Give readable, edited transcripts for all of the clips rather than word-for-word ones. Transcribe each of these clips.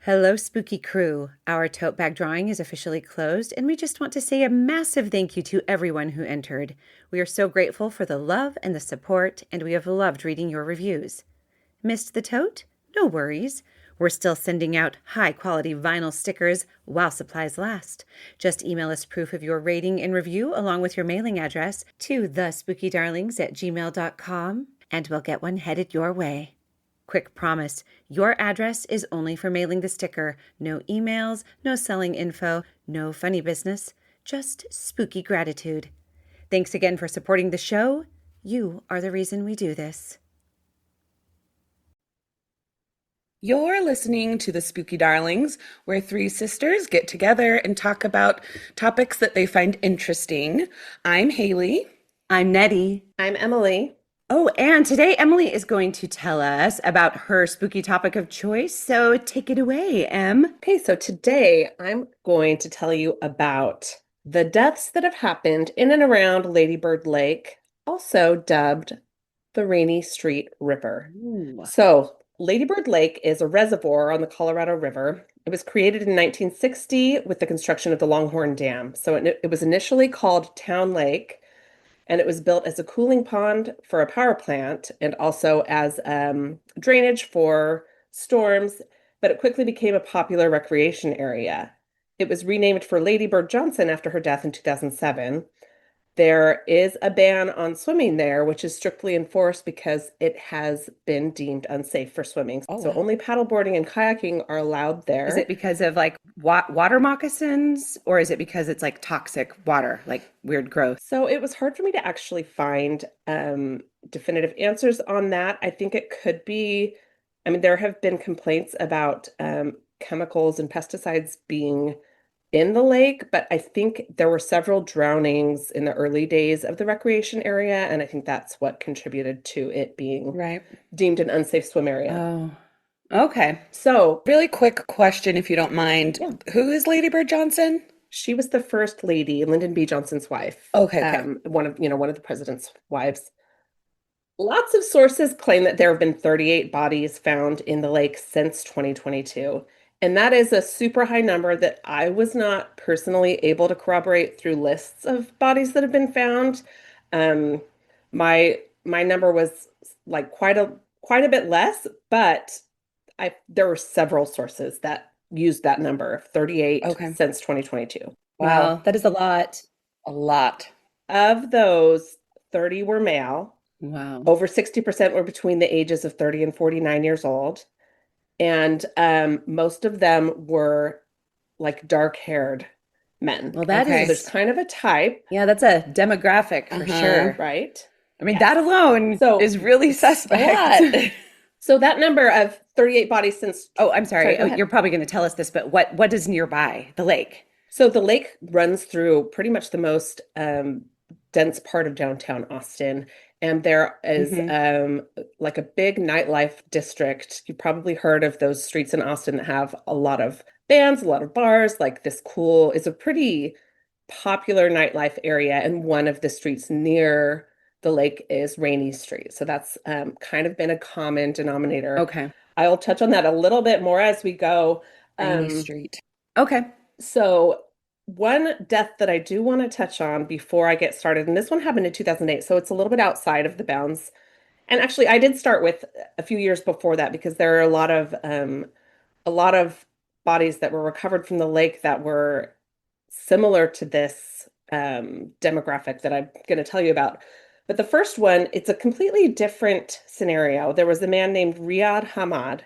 Hello, spooky crew. Our tote bag drawing is officially closed, and we just want to say a massive thank you to everyone who entered. We are so grateful for the love and the support, and we have loved reading your reviews. Missed the tote? No worries. We're still sending out high quality vinyl stickers while supplies last. Just email us proof of your rating and review along with your mailing address to thespookydarlings@gmail.com, and we'll get one headed your way. Quick promise, your address is only for mailing the sticker. No emails, no selling info, no funny business, just spooky gratitude. Thanks again for supporting the show. You are the reason we do this. You're listening to the Spooky Darlings, where three sisters get together and talk about topics that they find interesting. I'm Haley. I'm Nettie. I'm Emily. Oh, and today Emily is going to tell us about her spooky topic of choice. So take it away, Em. Okay, so today I'm going to tell you about the deaths that have happened in and around Lady Bird Lake, also dubbed the Rainey Street Ripper. Ooh. So, Lady Bird Lake is a reservoir on the Colorado River. It was created in 1960 with the construction of the Longhorn Dam. So it was initially called Town Lake, and it was built as a cooling pond for a power plant and also as drainage for storms, but it quickly became a popular recreation area. It was renamed for Lady Bird Johnson after her death in 2007. There is a ban on swimming there, which is strictly enforced because it has been deemed unsafe for swimming. Oh, So wow. only paddleboarding and kayaking are allowed there. Is it because of like water moccasins, or is it because it's like toxic water, like weird growth? So it was hard for me to actually find definitive answers on that. I think it could be, there have been complaints about chemicals and pesticides being in the lake, but I think there were several drownings in the early days of the recreation area, and I think that's what contributed to it being Right. deemed an unsafe swim area. Oh, okay. So Really quick question, if you don't mind. Yeah. Who is Lady Bird Johnson? she was the first lady, Lyndon B. Johnson's wife. Okay. One of the president's wives. Lots of sources claim that there have been 38 bodies found in the lake since 2022. And that is a super high number that I was not personally able to corroborate through lists of bodies that have been found. Um, my number was like quite a bit less, but there were several sources that used that number of 38 Okay. since 2022. Wow, that is a lot. A lot. Of those, 30 were male. Wow. Over 60% were between the ages of 30 and 49 years old. And most of them were like dark-haired men. Well, that Okay. So there's kind of a type, Yeah, that's a demographic for sure. right? I mean, Yes. that alone So is really suspect. A lot. So that number of 38 bodies since, Oh, I'm sorry. go ahead. You're probably going to tell us this, but what is nearby? The lake. So the lake runs through pretty much the most dense part of downtown Austin. And there is like a big nightlife district. You've probably heard of those streets in Austin that have a lot of bands, a lot of bars. Like it's a pretty popular nightlife area. And one of the streets near the lake is Rainey Street. So that's kind of been a common denominator. Okay. I'll touch on that a little bit more as we go. Rainey Street. Okay. So one death that I do want to touch on before I get started, and this one happened in 2008, so it's a little bit outside of the bounds. And actually, I did start with a few years before that because there are a lot of bodies that were recovered from the lake that were similar to this demographic that I'm going to tell you about. But the first one, it's a completely different scenario. There was a man named Riyad Hamad,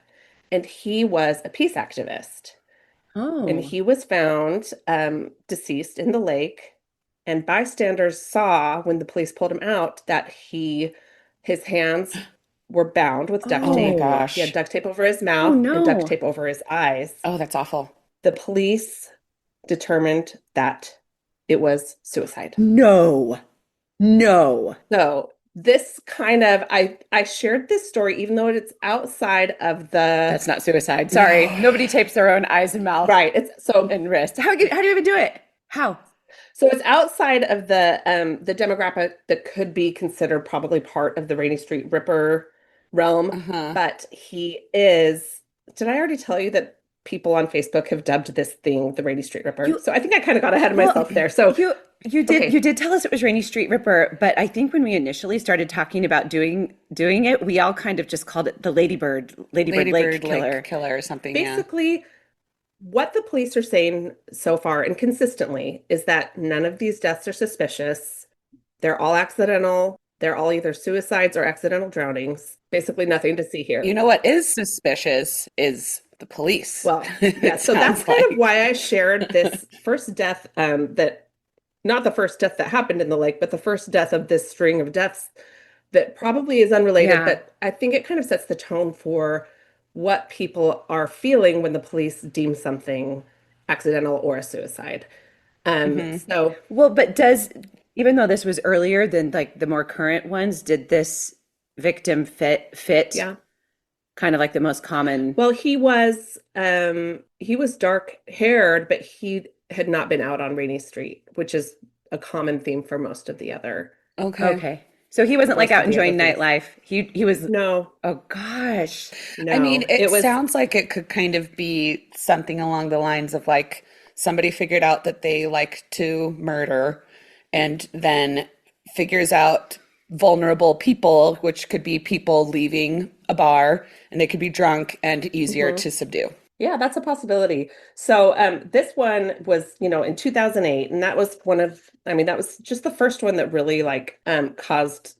and he was a peace activist. Oh. And he was found deceased in the lake, and bystanders saw when the police pulled him out that his hands were bound with duct Oh my tape. gosh. He had duct tape over his mouth no. and duct tape over his eyes. Oh, that's awful. The police determined that it was suicide. No. No. So this kind of I shared this story even though it's outside of the That's not suicide. Sorry. Nobody tapes their own eyes and mouth right. It's so and wrist. How do you even do it? How? So it's outside of the demographic that could be considered probably part of the Rainey Street Ripper realm, Uh-huh. but he is. Did I already tell you that people on Facebook have dubbed this thing the Rainey Street Ripper. You So I think I kind of got ahead of well, myself there. So, you okay, did tell us it was Rainy Street Ripper, but I think when we initially started talking about doing it, we all kind of just called it the Ladybird Lake Ladybird Lake Killer. Killer or something, yeah. basically, what the police are saying so far and consistently is that none of these deaths are suspicious. They're all accidental. They're all either suicides or accidental drownings. Basically, nothing to see here. You know what is suspicious is the police. Well, yeah, It so that's sounds kind of like. why I shared this first death, that not the first death that happened in the lake, but the first death of this string of deaths that probably is unrelated, Yeah. but I think it kind of sets the tone for what people are feeling when the police deem something accidental or a suicide. Hmm. So Well, but does even though this was earlier than like the more current ones, did this victim fit yeah. kind of like the most common? Well, he was dark haired, but he had not been out on Rainy Street, which is a common theme for Okay. Okay. So he wasn't like most out of the other enjoying things. nightlife. He was, No, oh gosh. I mean, no, it it was, sounds like it could kind of be something along the lines of like somebody figured out that they like to murder and then figures out vulnerable people, which could be people leaving a bar and they could be drunk and easier mhm. to subdue. Yeah, that's a possibility. So this one was, in 2008, and that was that was just the first one that really like caused,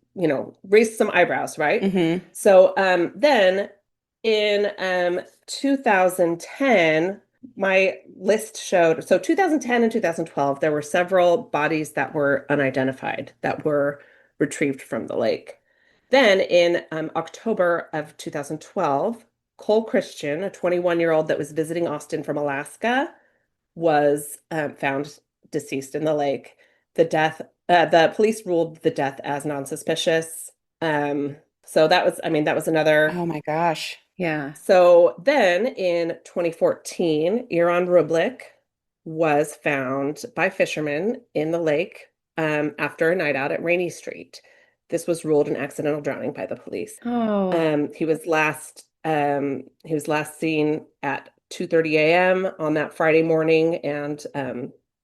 raised some eyebrows, right? Hmm. So then in 2010, my list showed, so 2010 and 2012, there were several bodies that were unidentified that were retrieved from the lake. Then in October of 2012, Cole Christian, a 21-year-old that was visiting Austin from Alaska, was found deceased in the lake. The police ruled the death as non-suspicious. So that was another. Oh my gosh. Yeah. So then in 2014, Iran Rublik was found by fishermen in the lake after a night out at Rainey Street. This was ruled an accidental drowning by the police. Oh, He was last seen at 2:30 a.m. on that Friday morning, and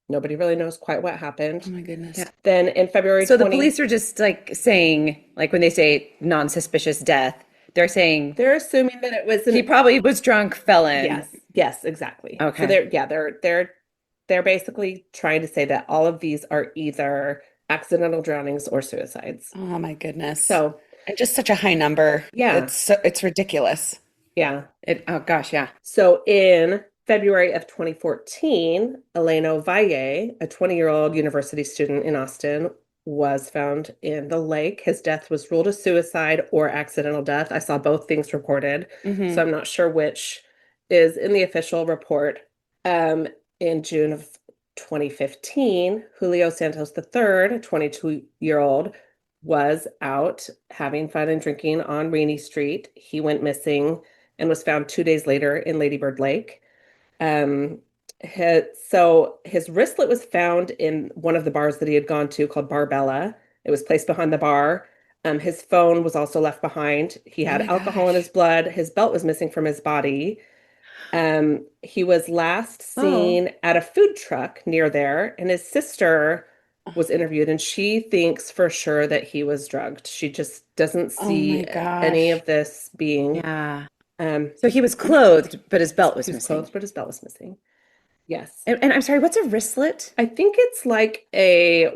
nobody really knows quite what Oh happened. my goodness. yeah. Then in February So the 20, police are just like saying, like when they say non-suspicious death, they're saying they're assuming that it was he an probably was drunk, fell in. yes, exactly. So Okay. they're basically trying to say that all of these are either accidental drownings or suicides. Oh my goodness. So, And just such a high number. yeah, It's ridiculous. yeah. Oh gosh, yeah. So in February of 2014, Eleno Valle, a 20-year-old university student in Austin, was found in the lake. His death was ruled a suicide or accidental death. I saw both things reported, so Hmm. I'm not sure which is in the official report. Um, in June of 2015, Julio Santos III, a 22-year-old, was out having fun and drinking on Rainy Street. He went missing and was found 2 days later in Ladybird Lake. Um, his wristlet was found in one of the bars that he had gone to called Barbella. It was placed behind the bar. His phone was also left behind. He Oh had my alcohol in his gosh. blood. His belt was missing from his body. He was last Oh, seen at a food truck near there, and his sister was interviewed, and she thinks for sure that he was drugged. She just doesn't Oh my see any gosh. of this being. yeah. Um, So he was clothed, but his belt he was was missing. clothed, but his belt was missing. Yes. And I'm sorry, what's a wristlet? I think it's like a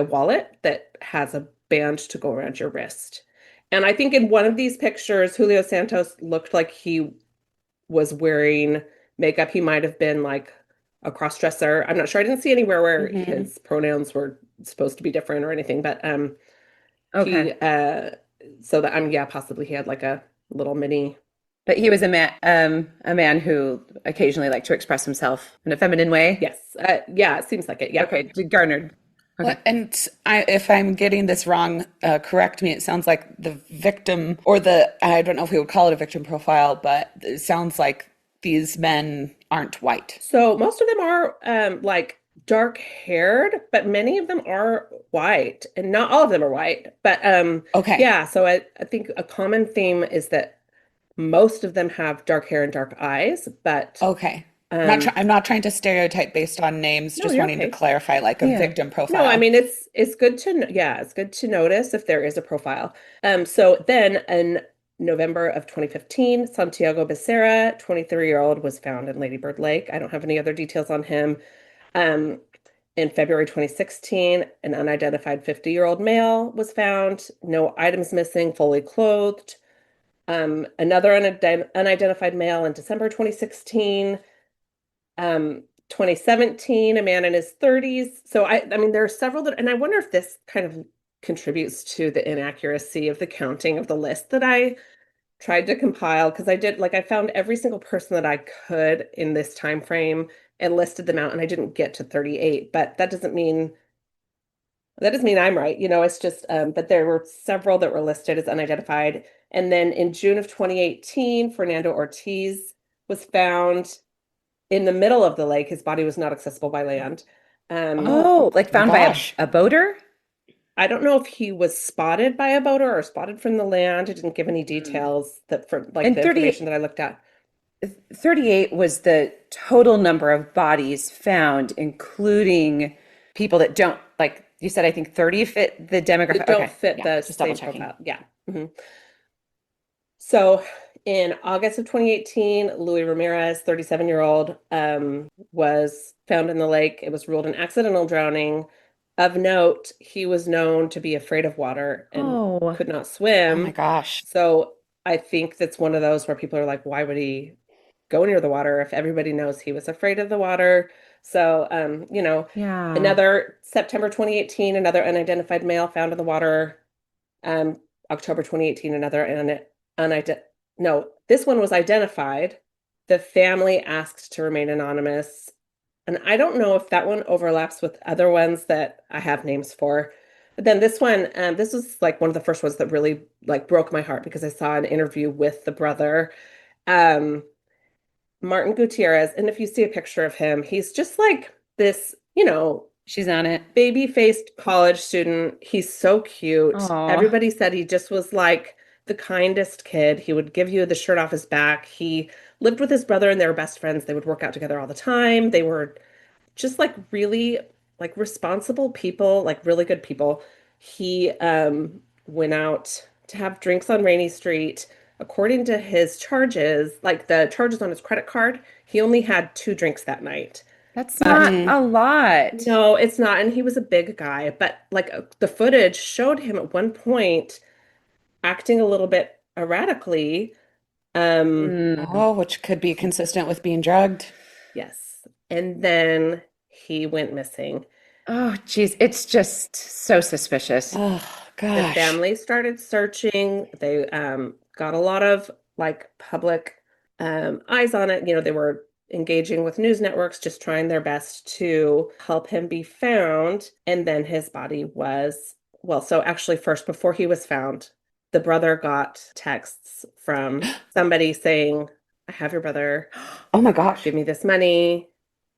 wallet that has a band to go around your wrist. And I think in one of these pictures, Julio Santos looked like he was wearing makeup. He might have been like a cross-dresser. I'm not sure. I didn't see anywhere where Hmm. his pronouns were supposed to be different or anything, but Okay. he so that yeah, possibly he had like a little mini. But he was a man who occasionally liked to express himself in a feminine way. Yes. Yeah, it seems like it. Yeah. Okay, garnered. Well, Okay. and if I'm getting this wrong, correct me. It sounds like the victim, or I don't know if we would call it a victim profile, but it sounds like these men aren't white. So most of them are like dark haired, but many of them are white, and not all of them are white. But Okay. yeah, so I think a common theme is that Most of them have dark hair and dark eyes, but Okay. um, I'm not trying to stereotype based on names, no, just you're wanting to okay. clarify like a Yeah. victim No, I profile. mean it's good to yeah, it's good to notice if there is a profile. So then in November of 2015, Santiago Becerra, 23-year-old, was found in Lady Bird Lake. I don't have any other details on him. Um, in February 2016, an unidentified 50-year-old male was found, no items missing, fully clothed. Another unidentified male in December 2016. 2017, a man in his 30s. So I mean, there are several that, and I wonder if this kind of contributes to the inaccuracy of the counting of the list that I tried to compile because I did like I found every single person that I could in this time frame and listed them out, and I didn't get to 38, but that doesn't mean I'm right. It's just but there were several that were listed as unidentified. And then in June of 2018, Fernando Ortiz was found in the middle of the lake. His body was not accessible by land. Um, Oh Oh, like my found by gosh. a boater? I don't know if he was spotted by a boater or spotted from the land. It didn't give any Hmm. details that for like And the information that I looked at. 38 was the total number of bodies found, including people that don't, like you said, I think 30 fit the That demographic. don't Okay. fit Yeah. the Just double same checking. profile. Yeah. Mhm. So in August of 2018, Louis Ramirez, 37-year-old, was found in the lake. It was ruled an accidental drowning. Of note, he was known to be afraid of water and Oh, could not Oh my swim. gosh. So I think that's one of those where people are like, why would he go near the water if everybody knows he was afraid of the water? So, yeah. another September 2018, another unidentified male found in the water. Um, October 2018, another unidentified. No, this one was identified. The family asked to remain anonymous. And I don't know if that one overlaps with other ones that I have names for. But then this one, this was like one of the first ones that really like broke my heart because I saw an interview with the brother, um, Martin Gutierrez. And if you see a picture of him, he's just like this, She's on it. baby-faced college student. He's so cute. Oh, Everybody said he just was like the kindest kid. He would give you the shirt off his back. He lived with his brother and they were best friends. They would work out together all the time. They were just like really like responsible people, like really good people. He went out to have drinks on Rainey Street. According to his charges, like the charges on his credit card, he only had two drinks that night. that's But not Hmm. a lot. no, it's not. And he was a big guy, but like the footage showed him at one point acting a little bit erratically. Um, Mm. Oh, which could be consistent with being drugged. yes. And then he went missing. Oh, geez. It's just so suspicious. Oh The gosh. family started searching. They got a lot of like public eyes on it. They were engaging with news networks, just trying their best to help him be found. And then his body was, well, so actually, first, before he was found, the brother got texts from somebody saying, I have your brother, Oh my gosh. give me this money.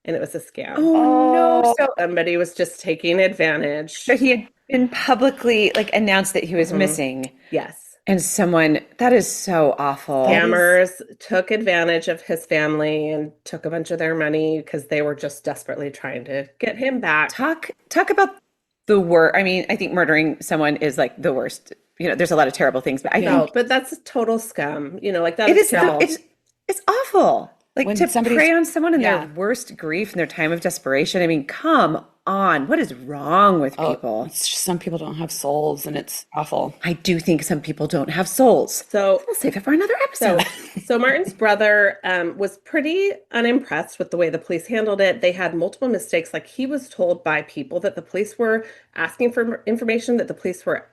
And it was a scam. Oh, no. Oh, Somebody was just taking So advantage. he had been publicly like announced that he was Mhm. missing, Yes. and someone that is so awful. that is Scammers took advantage of his family and took a bunch of their money because they were just desperately trying to get him back. Talk about the worst. I mean, I think murdering someone is like the worst. There's a lot of terrible things, but I yeah. No, think but that's total scum. Like that it is is terrible. it's awful. Like When to somebody's prey on someone in their yeah. worst grief and their time of desperation. I mean, come on. What is wrong with Oh, people? it's just some people don't have souls and it's awful. I do think some people don't have souls. So, We'll save it for another episode. so Martin's brother was pretty unimpressed with the way the police handled it. They had multiple mistakes. Like he was told by people that the police were asking for information, that the police were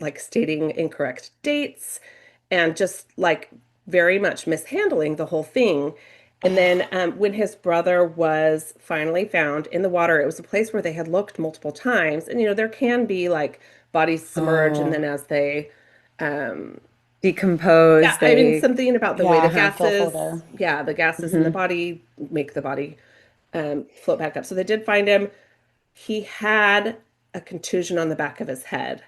like stating incorrect dates and just like very much mishandling the whole thing. And then when his brother was finally found in the water, it was a place where they had looked multiple times. And there can be like bodies submerge, and Oh, then as they yeah, decompose. I mean They, something about the way the Yeah, uh-huh. gases, filter. yeah, the gases in the Hmm. body make the body float back up. So they did find him. He had a contusion on the back of his head,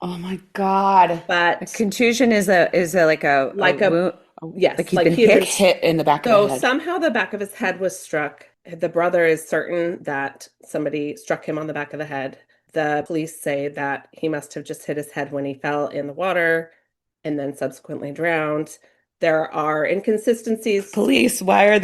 Oh my God. A but contusion is a like a like a wound. Like Yes, he'd like been he had been. hit? Hit in the back of the So head. somehow the back of his head was struck. The brother is certain that somebody struck him on the back of the head. The police say that he must have just hit his head when he fell in the water and then subsequently drowned. There are inconsistencies. Police, why are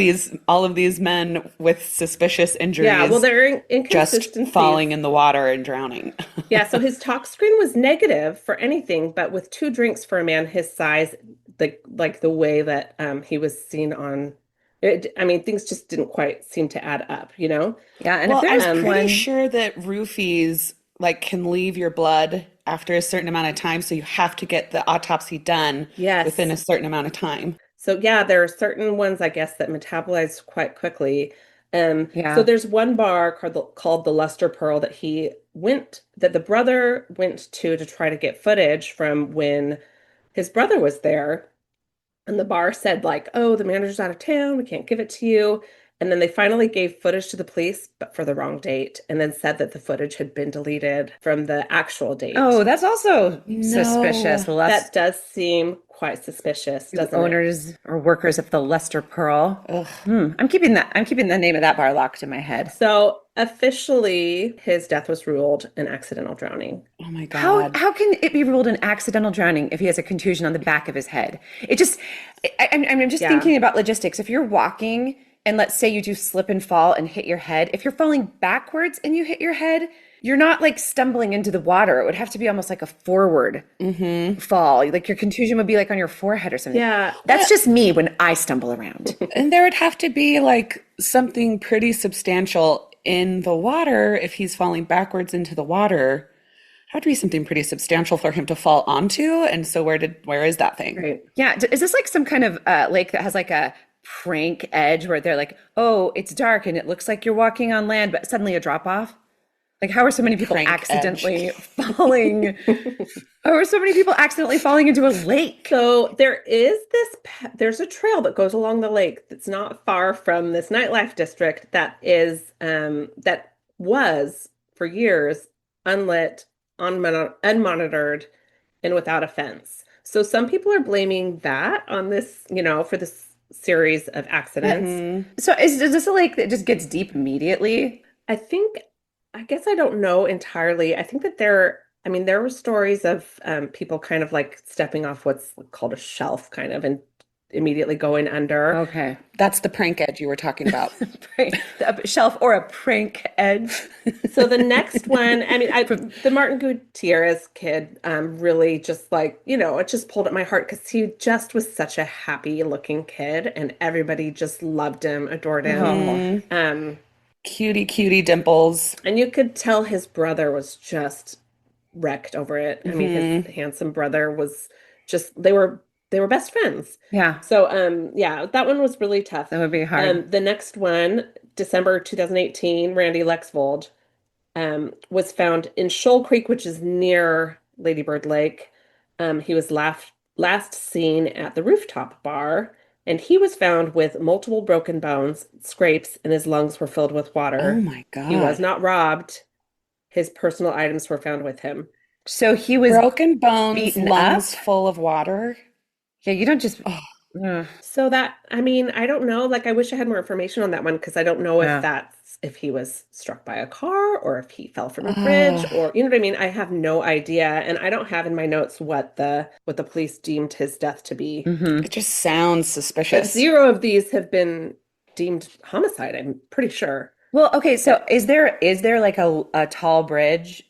all of these men with suspicious Yeah, well, injuries there are just inconsistencies. falling in the water and drowning? Yeah, so his tox screen was negative for anything, but with 2 drinks for a man his size, the way that he was seen on it, I mean, things just didn't quite seem to add up, you know? Yeah, and if Well, there's I'm pretty one, sure that roofies like can leave your blood after a certain amount of time, so you have to get the autopsy done within Yes. a certain amount of time. So yeah, there are certain ones, I guess, that metabolize quite quickly. So yeah. there's one bar called the Luster Pearl that the brother went to try to get footage from when his brother was there. And the bar said, like, oh, the manager's out of town, we can't give it to you. And then they finally gave footage to the police, but for the wrong date, and then said that the footage had been deleted from the actual date. Oh, that's also No. suspicious. That does seem quite suspicious, doesn't it? Owners or workers of the Lester Pearl. Ugh. I'm keeping that. I'm keeping the name of that bar locked in my head. So officially, his death was ruled an accidental drowning. Oh my How God. how can it be ruled an accidental drowning if he has a contusion on the back of his head? It just, I'm just Yeah. thinking about logistics. If you're walking and let's say you do slip and fall and hit your head, if you're falling backwards and you hit your head, you're not like stumbling into the water. It would have to be almost like a forward fall. Like your contusion would be like on your forehead or something. Yeah. That's just me when I stumble around. And there would have to be like something pretty substantial in the water if he's falling backwards into the water. Had to be something pretty substantial for him to fall onto. And so where is that thing? Right. Yeah, is this like some kind of lake that has like a prank edge where they're like, oh, it's dark and it looks like you're walking on land, but suddenly a drop off? Like, how are so many people Prank accidentally falling? How are so many people accidentally falling into a lake? So there's a trail that goes along the lake that's not far from this nightlife district that was for years unlit, unmonitored, and without a fence. So some people are blaming that on this, for this series of accidents. So is this a lake that just gets deep immediately? I guess I don't know entirely. I think that there were stories of people kind of like stepping off what's called a shelf kind of and immediately going under. Okay. That's the prank edge you were talking about. A shelf or a prank edge. So the next one, the Martin Gutierrez kid really just like, it just pulled at my heart because he just was such a happy looking kid and everybody just loved him, adored him. Cutie dimples. And you could tell his brother was just wrecked over it. I mean, his handsome brother was just they were best friends. Yeah, So yeah, that one was really tough. that would be hard. The next one, December 2018, Randy Lexvold was found in Shoal Creek, which is near Lady Bird Lake. He was last seen at the rooftop bar. And he was found with multiple broken bones, scrapes, and his lungs were filled with water. Oh my He was God. not robbed. His personal items were found with him. So he was Broken bones, beaten lungs up? full of water. Yeah, you don't just. So I don't know. Like, I wish I had more information on that one because I don't know Yeah. if he was struck by a car or if he fell from a bridge or, you know what I mean? I have no idea. And I don't have in my notes what the police deemed his death to be. It just sounds But suspicious. 0 of these have been deemed homicide, I'm pretty sure. Well, okay. So is there like a tall bridge,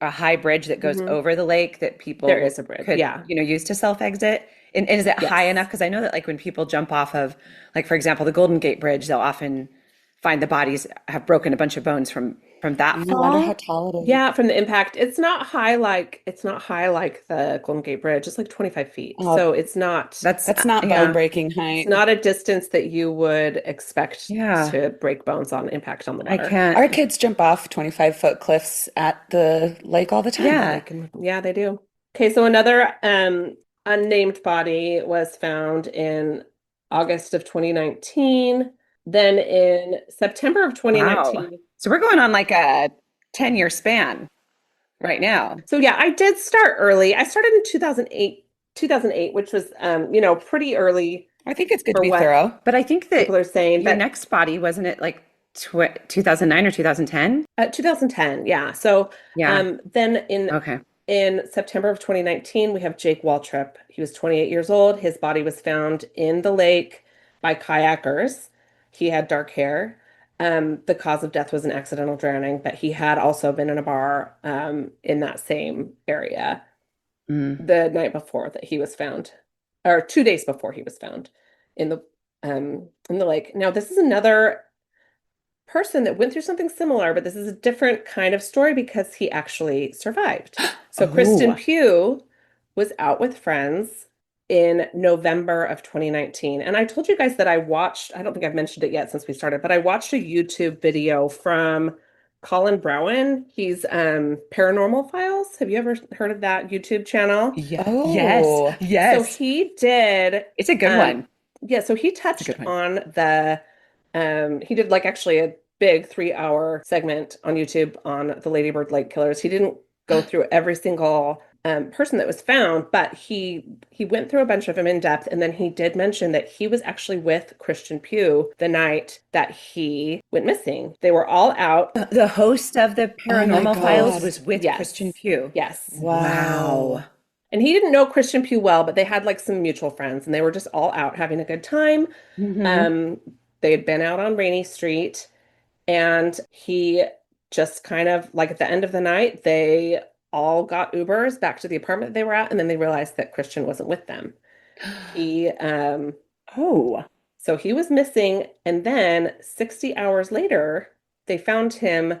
a high bridge that goes over the lake that people There is a bridge, could yeah. use to self-exit? And is it high Yes. enough? Because I know that like when people jump off of, like for example, the Golden Gate Bridge, they'll often find the bodies have broken a bunch of bones from that I wonder how fall. tall it is. Yeah, from the impact. It's not high like the Golden Gate Bridge. It's like 25 feet. Oh, So it's not that's not yeah. bone-breaking height. it's not a distance that you would expect Yeah. to break bones on impact on the I water. can't. Our kids jump off 25-foot cliffs at the lake all the time. Yeah. Yeah, they do. Okay, so another unnamed body was found in August of 2019. Then in September of Wow. 2019. So we're going on like a 10-year span right now. So yeah, I did start early. I started in 2008, which was pretty early I think it's good to for be what thorough. But I think people that are saying. your But next body, wasn't it like 2009 or 2010? 2010, yeah. So Yeah. then Okay. in September of 2019, we have Jake Waltrip. He was 28 years old. His body was found in the lake by kayakers. He had dark hair. The cause of death was an accidental drowning, but he had also been in a bar in that same area Mm. the night before that he was found, or 2 days before he was found in the lake. Now, this is another person that went through something similar, but this is a different kind of story because he actually survived. So Kristen Oh. Pugh was out with friends in November of 2019. And I told you guys that I don't think I've mentioned it yet since we started, but I watched a YouTube video from Colin Browen. He's Paranormal Files. Have you ever heard of that YouTube channel? Yeah. Yes. Oh, So Yes. he did It's a good one. yeah, so he It's a touched good one. on he did like actually a big 3 hour segment on YouTube on the Ladybird Lake Killers. He didn't go through every single person that was found, but he went through a bunch of them in depth, and then he did mention that he was actually with Christian Pugh the night that he went missing. They were all out. The host of the oh my Paranormal Files God. was with Yes. Christian Pugh. Yes. Wow. And he didn't know Christian Pugh well, but they had like some mutual friends, and they were just all out having a good time. Hmm. They had been out on Rainey Street, and he just kind of like at the end of the night, they all got Ubers back to the apartment they were at, and then they realized that Christian wasn't with them. He Oh. So he was missing, and then 60 hours later, they found him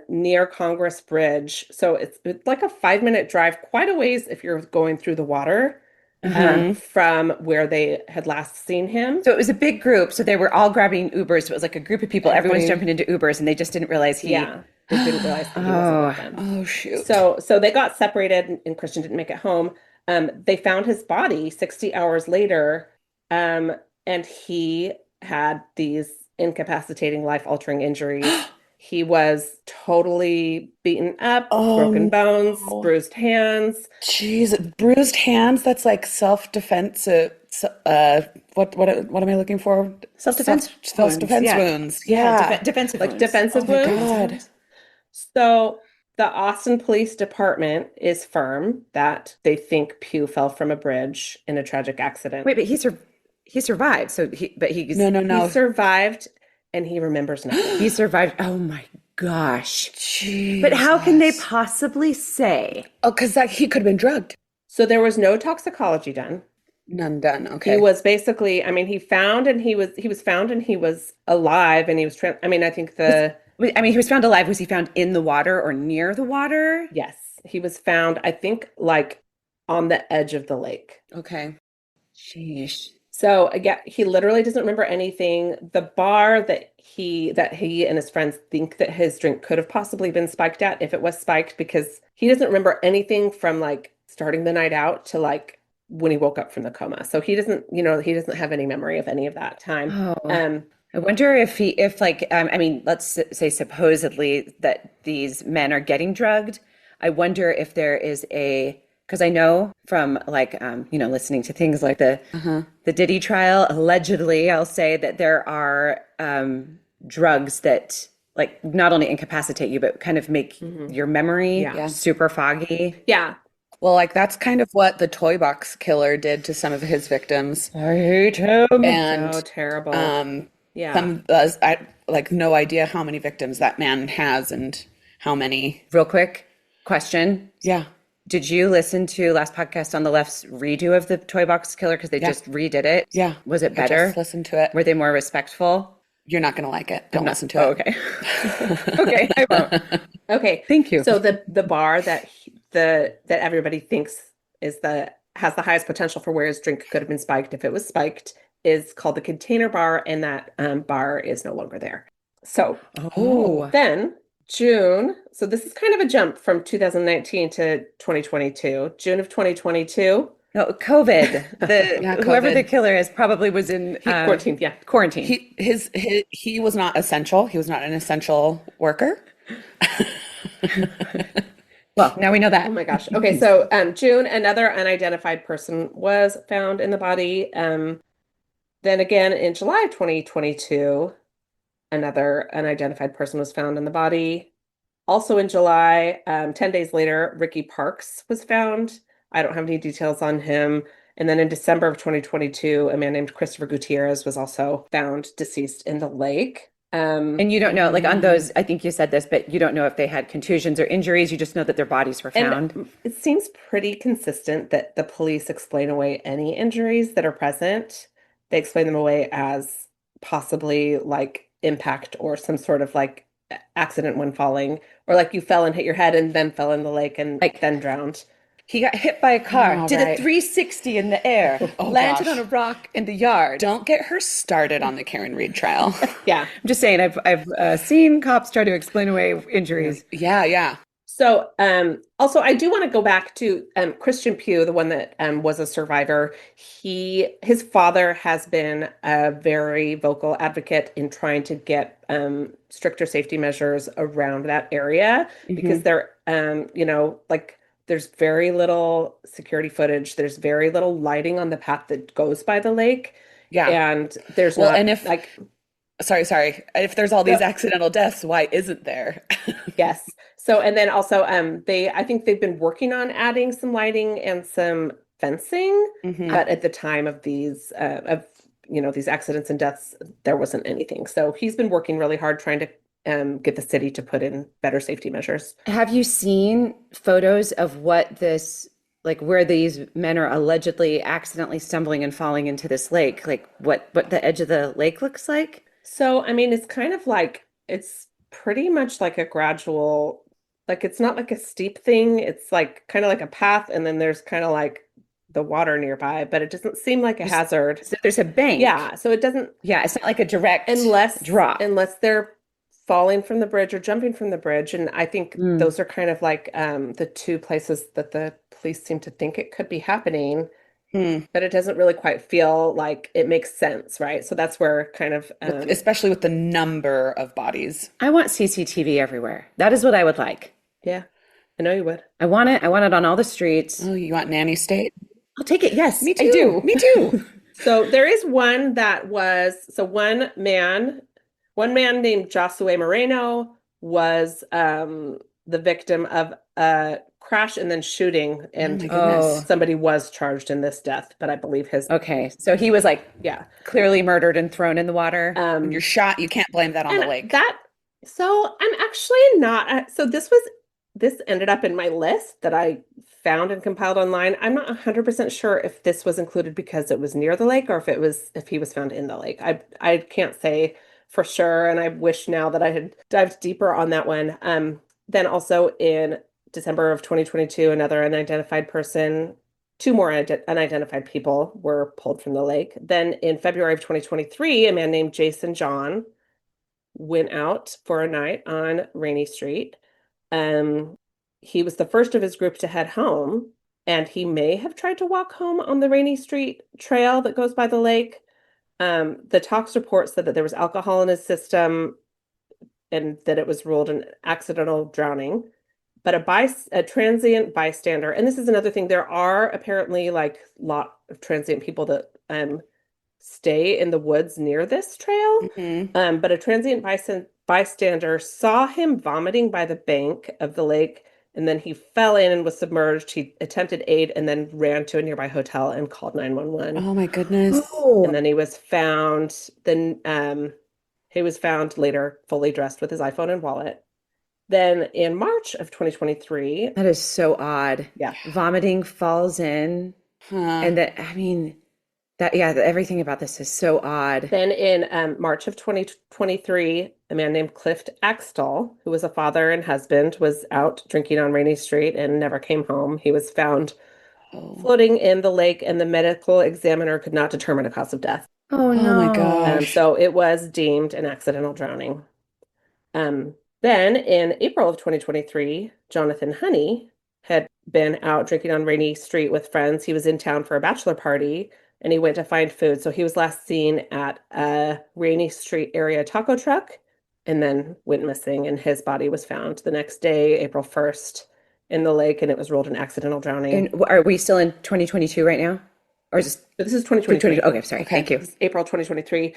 near Congress Bridge. So it's like a 5 minute drive, quite a ways if you're going through the water Uh-huh. from where they had last seen him. So it was a big group. So they were all grabbing Ubers. So it was like a group of people. Everyone's Everybody. jumping into Ubers, and they just didn't realize he. Yeah, they didn't realize that he wasn't with Oh. them. Oh, shoot. So they got separated, and Christian didn't make it home. They found his body 60 hours later, and he had these incapacitating, life-altering injuries. He was totally beaten up, Oh, broken bones, no. bruised hands. Jeez, bruised hands, that's like self-defense. What am I looking for? Self-defense Self-defense wounds, yeah. wounds. Yeah. Defensive Like wounds. defensive Oh my wounds. God. So the Austin Police Department is firm that they think Pugh fell from a bridge in a tragic accident. Wait, but he survived. So he's No, no, He no. survived, and he remembers nothing. he survived. Oh my gosh. Jeez. But how can they possibly say? Oh, because he could have been drugged. So there was no toxicology done. None done. He Okay. was basically, I mean, he was found and he was alive, and he was I mean, I think I mean, he was found alive. Was he found in the water or near the water? yes, he was found, I think, like on the edge of the lake. Okay. Sheesh. So again, he literally doesn't remember anything. The bar that he and his friends think that his drink could have possibly been spiked at, if it was spiked, because he doesn't remember anything from like starting the night out to like when he woke up from the coma. So he doesn't have any memory of any of that time. Oh. I wonder if like, I mean, let's say supposedly that these men are getting drugged. I wonder if there is because I know from like, listening to things like the Diddy trial, allegedly, I'll say that there are drugs that like not only incapacitate you, but kind of make your memory super foggy. Yeah. Well, like that's kind of what the toy box killer did to some of his victims. I hate him. And So terrible. Yeah. I like no idea how many victims that man has and how many. Real quick question. Yeah. Did you listen to last podcast on the left's redo of the Toy Box Killer? Because they just redid it. Yeah. Was it I better? just listened to it. Were they more respectful? You're not going to like it. Don't listen to it. Oh, okay. Okay, I won't. Okay. Thank you. So the bar that that everybody thinks has the highest potential for where his drink could have been spiked if it was spiked is called the Container Bar, and that bar is no longer there. So then June, so this is kind of a jump from 2019 to 2022. June of 2022. No, COVID. Whoever COVID. the killer is probably was in Quarantine, yeah. quarantine. He was not essential. He was not an essential worker. Well, now we know Oh that. my gosh. Okay, so June, another unidentified person was found in the body. Then again in July of 2022, another unidentified person was found in the body. Also in July, 10 days later, Ricky Parks was found. I don't have any details on him. And then in December of 2022, a man named Christopher Gutierrez was also found deceased in the lake. And you don't know, like on Mm. those, I think you said this, but you don't know if they had contusions or injuries. You just know that their bodies were And found. it seems pretty consistent that the police explain away any injuries that are present. They explain them away as possibly like impact or some sort of like accident when falling, or like you fell and hit your head and then fell in the lake and Like then drowned. he got hit by a car, Oh, did a right. 360 in the air, Oh landed on gosh. a rock in the yard. Don't get her started on the Karen Reed trial. Yeah. I'm just saying, I've seen cops try to explain away injuries. Yeah, yeah. So, also, I do want to go back to Christian Pugh, the one that was a survivor. His father has been a very vocal advocate in trying to get stricter safety measures around that area because Hmm. like there's very little security footage. There's very little lighting on the path that goes by the lake, Yeah. and there's Well, not and if, like sorry. If there's all these no. accidental deaths, why isn't there? Yes. So, and then also, I think they've been working on adding some lighting and some fencing, Hmm. but at the time of these accidents and deaths, there wasn't anything. So he's been working really hard trying to get the city to put in better safety measures. Have you seen photos of what this, like where these men are allegedly accidentally stumbling and falling into this lake? Like what the edge of the lake looks like? So, I mean, it's kind of like it's pretty much like a gradual, like it's not like a steep thing. It's like kind of like a path, and then there's kind of like the water nearby, but it doesn't seem like a There's, hazard. so there's a bank. Yeah, so it doesn't Yeah, it's not like a direct unless drop. unless they're falling from the bridge or jumping from the bridge, and I think Mm. those are kind of like the two places that the police seem to think it could be happening, Hmm. but it doesn't really quite feel like it makes sense, right? So that's where kind of Especially with the number of bodies. I want CCTV everywhere. That is what I would like. yeah, I know you would. I want it. I want it on all the streets. Oh, you want nanny state? I'll take it. Yes, Me I too. do. Me too. So there is one that was so one man named Josue Moreno was the victim of a crash and then shooting, Oh and my Oh, goodness. somebody was charged in this death, but I believe his okay. So he was like yeah. clearly murdered and thrown in the water. When you're Um shot, you can't blame that on the and lake. that so I'm actually not so this ended up in my list that I found and compiled online. I'm not 100% sure if this was included because it was near the lake or if he was found in the lake. I can't say for sure, and I wish now that I had dived deeper on that one. Then also in December of 2022, another unidentified person, two more unidentified people were pulled from the lake. Then in February of 2023, a man named Jason John went out for a night on Rainey Street. Um, he was the first of his group to head home, and he may have tried to walk home on the Rainey Street trail that goes by the lake. The Talks report said that there was alcohol in his system and that it was ruled an accidental drowning. But a transient bystander, and this is another thing, there are apparently like a lot of transient people that stay in the woods near this trail. Hmm. But a transient bystander saw him vomiting by the bank of the lake, and then he fell in and was submerged. He attempted aid and then ran to a nearby hotel and called 911. Oh my goodness. And Oh, then he was found later fully dressed with his iPhone and wallet. Then in March of 2023, that is so odd. yeah. Vomiting falls in, Huh. and that, I mean, that, yeah, everything about this is so odd. Then in March of 2023, a man named Cliff Axtell, who was a father and husband, was out drinking on Rainy Street and never came home. He was found Oh. floating in the lake, and the medical examiner could not determine a cause of death. Oh Oh my no. gosh. So it was deemed an accidental drowning. Um, then in April of 2023, Jonathan Honey had been out drinking on Rainy Street with friends. He was in town for a bachelor party and he went to find food. So he was last seen at a Rainy Street area taco truck and then went missing, and his body was found the next day, April 1st, in the lake, and it was ruled an accidental drowning. And are we still in 2022 right now? Or is this But this is 2020? 2023. Okay, sorry. Thank Okay. you. This is April 2023.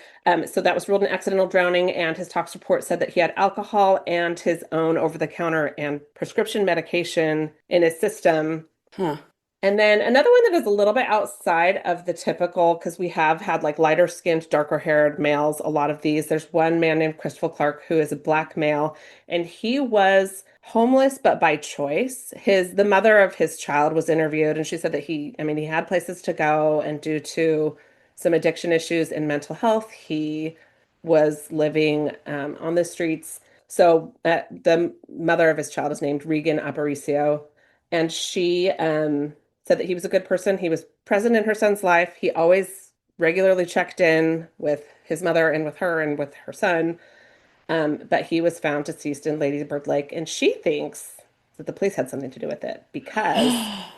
So that was ruled an accidental drowning, and his tox report said that he had alcohol and his own over-the-counter and prescription medication in his system. Huh. And then another one that is a little bit outside of the typical, because we have had like lighter skinned, darker haired males, a lot of these. There's one man named Christopher Clark who is a black male, and he was homeless, but by choice. The mother of his child was interviewed, and she said that he had places to go, and due to some addiction issues and mental health, he was living on the streets. So the mother of his child is named Regan Aparicio, and she said that he was a good person. He was present in her son's life. He always regularly checked in with his mother and with her and with her son. But he was found deceased in Lady Bird Lake, and she thinks that the police had something to do with it because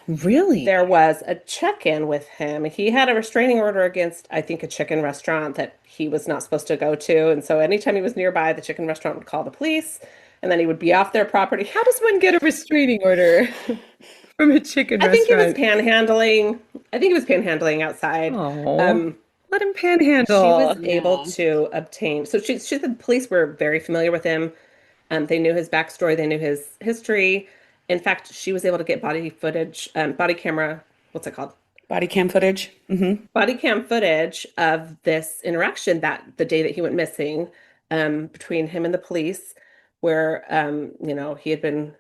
Really? there was a check-in with him. He had a restraining order against, I think, a chicken restaurant that he was not supposed to go to. And so anytime he was nearby, the chicken restaurant would call the police, and then he would be off their property. How does one get a restraining order from a chicken I think he was restaurant? panhandling. I think he was panhandling outside. Oh, Um, let him she was panhandle. able Yeah. to obtain. So she said the police were very familiar with him. They knew his backstory. They knew his history. In fact, she was able to get body footage, body camera. What's it called? Body cam footage. Body cam footage of this interaction that the day that he went missing, between him and the police, where he had been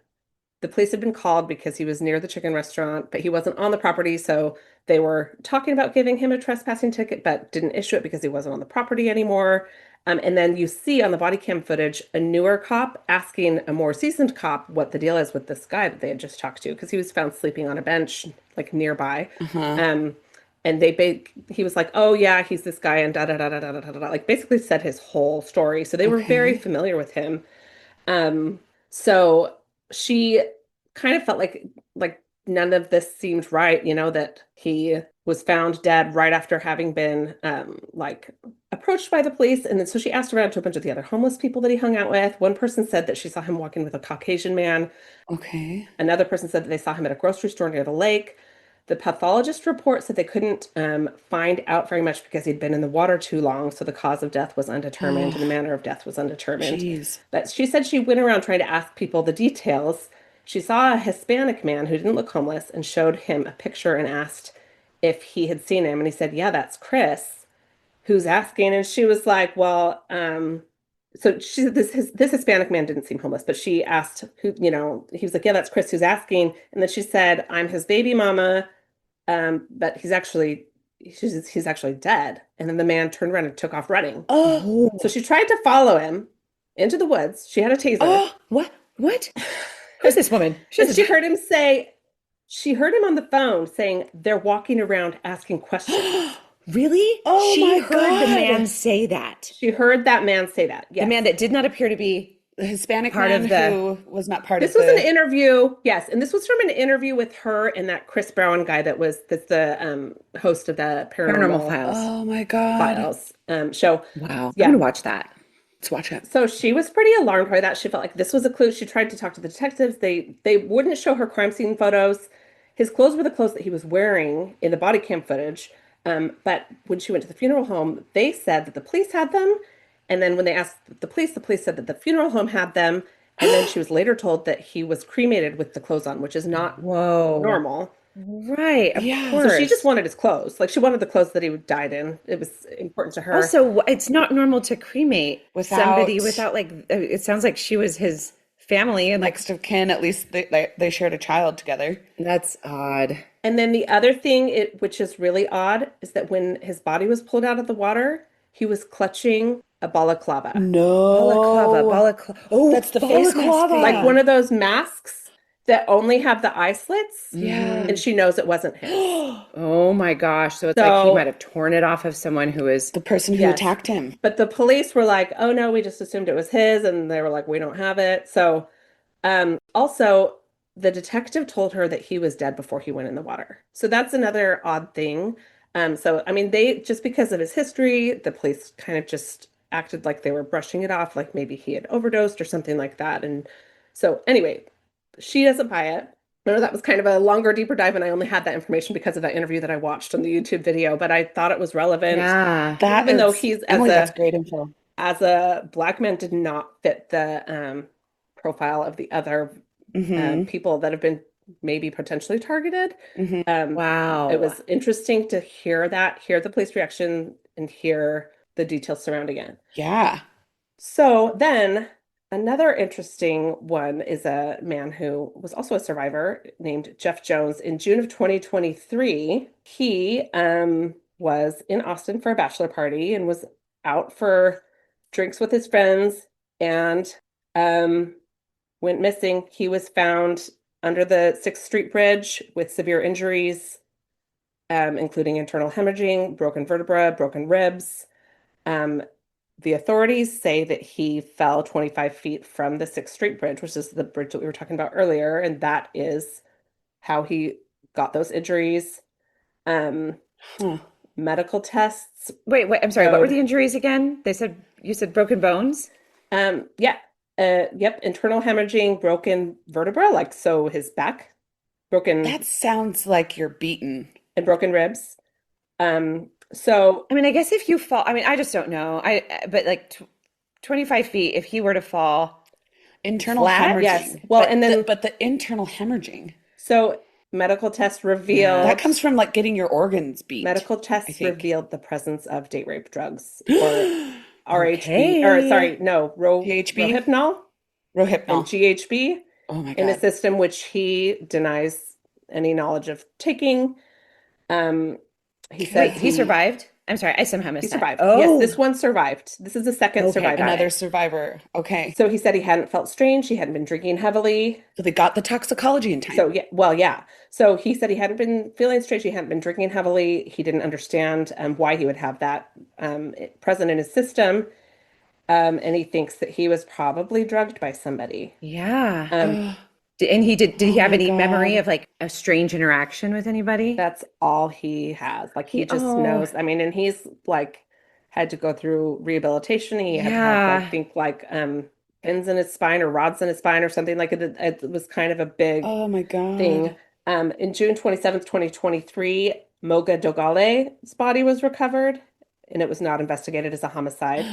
the police had been called because he was near the chicken restaurant, but he wasn't on the property. So they were talking about giving him a trespassing ticket, but didn't issue it because he wasn't on the property anymore. And then you see on the body cam footage a newer cop asking a more seasoned cop what the deal is with this guy that they had just talked to, because he was found sleeping on a bench like nearby. Um, and he was like, "Oh yeah, he's this guy," and da da da da da da da, like basically said his whole story. So they were very Okay. familiar with him. Um, so she kind of felt like none of this seemed right, that he was found dead right after having been like approached by the police. And then so she asked around to a bunch of the other homeless people that he hung out with. One person said that she saw him walking with a Caucasian man. Okay. Another person said that they saw him at a grocery store near the lake. The pathologist report said they couldn't find out very much because he'd been in the water too long, so the cause of death was undetermined and the Oh, manner of death was undetermined. jeez. But she said she went around trying to ask people the details. She saw a Hispanic man who didn't look homeless and showed him a picture and asked if he had seen him. And he said, "Yeah, that's Chris who's asking." And she was like, "Well, so she said this Hispanic man didn't seem homeless, but she asked who, he was like, 'Yeah, that's Chris who's asking.'" And then she said, "I'm his baby mama, but he's actually dead." And then the man turned around and took off running. Oh, So Oh, she tried to follow him into the woods. She had a taser. oh, what? What? Who's this woman? And she heard him on the phone saying they're walking around asking questions. Really? oh She my heard the man God. say that. She heard that man say that. The man Yes. that did not appear to be The Hispanic part man of the who was not part This of was an the. interview. Yes, and this was from an interview with her and that Chris Brown guy that's the host of the Paranormal Paranormal Files. Oh my God. Files show. Wow. I'm Yeah. gonna watch that. Let's watch it. So she was pretty alarmed by that. She felt like this was a clue. She tried to talk to the detectives. They wouldn't show her crime scene photos. His clothes were the clothes that he was wearing in the body cam footage. But when she went to the funeral home, they said that the police had them. And then when they asked the police said that the funeral home had them. And then she was later told that he was cremated with the clothes on, which is not Whoa. normal. Right, of Yeah. So she just course. wanted his clothes. Like she wanted the clothes that he died in. It was important to her. Also, it's not normal to cremate somebody Without without it sounds like she was his family and next of kin, at least they shared a child together. that's odd. And then the other thing, which is really odd, is that when his body was pulled out of the water, he was clutching a balaclava, Balaclava, No. balaclava. Oh, That's the face mask balaclava. like thing. one of those masks that only have the eye slits, Yeah. and she knows it wasn't his. Oh my gosh. So it's like he might So, have torn it off of someone who is The person who yes. attacked him. But the police were like, "Oh no, we just assumed it was his," and they were like, "We don't have it." So, also, the detective told her that he was dead before he went in the water. So that's another odd thing. So I mean, they just because of his history, the police kind of just acted like they were brushing it off, like maybe he had overdosed or something like that. And so anyway, she doesn't buy it. I know that was kind of a longer, deeper dive, and I only had that information because of that interview that I watched on the YouTube video, but I thought it was relevant, Yeah. That even though is, he's Emily, that's great info. as a black man did not fit the profile of the other Mm-hmm. people that have been maybe potentially targeted. Mm-hmm. It Wow. was interesting to hear that, hear the police reaction, and hear the details surrounding it. Yeah. So then another interesting one is a man who was also a survivor named Jeff Jones. In June of 2023, he was in Austin for a bachelor party and was out for drinks with his friends and um, went missing. He was found under the 6th Street Bridge with severe injuries, including internal hemorrhaging, broken vertebra, broken ribs. Um, the authorities say that he fell 25 feet from the 6th Street Bridge, which is the bridge that we were talking about earlier, and that is how he got those injuries. Um, Huh. Medical tests Wait, I'm sorry. What were showed, the injuries again? You said broken bones? yeah, yep, internal hemorrhaging, broken vertebra, like so his back, broken That sounds like you're beaten. and broken ribs. So I mean, I guess if you fall, I mean, I just don't know. But like 25 feet, if he were to fall Internal flat, yes, hemorrhaging. well, and then But the internal hemorrhaging, so medical tests yeah. that revealed comes from like getting your organs beat, medical I tests think. revealed the presence of date rape drugs or RHB, or Okay. sorry, no, GHB? Rohypnol and Rohypnol. GHB Oh my in a God. system which he denies any knowledge of taking. Um, he Wait, says Okay. he survived? I'm sorry, I somehow he missed that. survived. Yes, Oh, this one survived. This is the second okay, got survivor. Another it. survivor. Okay. So he said he hadn't felt strange. He hadn't been drinking heavily. So they got the toxicology in time. So yeah, well, yeah. So he said he hadn't been feeling strange. He hadn't been drinking heavily. He didn't understand why he would have that present in his system. And he thinks that he was probably drugged by somebody. Yeah. Um, And did Oh he have my any memory God. of like a strange interaction with anybody? that's all he has. Like he just Oh, knows. I mean, and he's like had to go through rehabilitation. He had to have like yeah. think like pins in his spine or rods in his spine or something like it was kind of a big Oh my God. thing. In June 27th, 2023, Moga Dogale's body was recovered and it was not investigated as a homicide.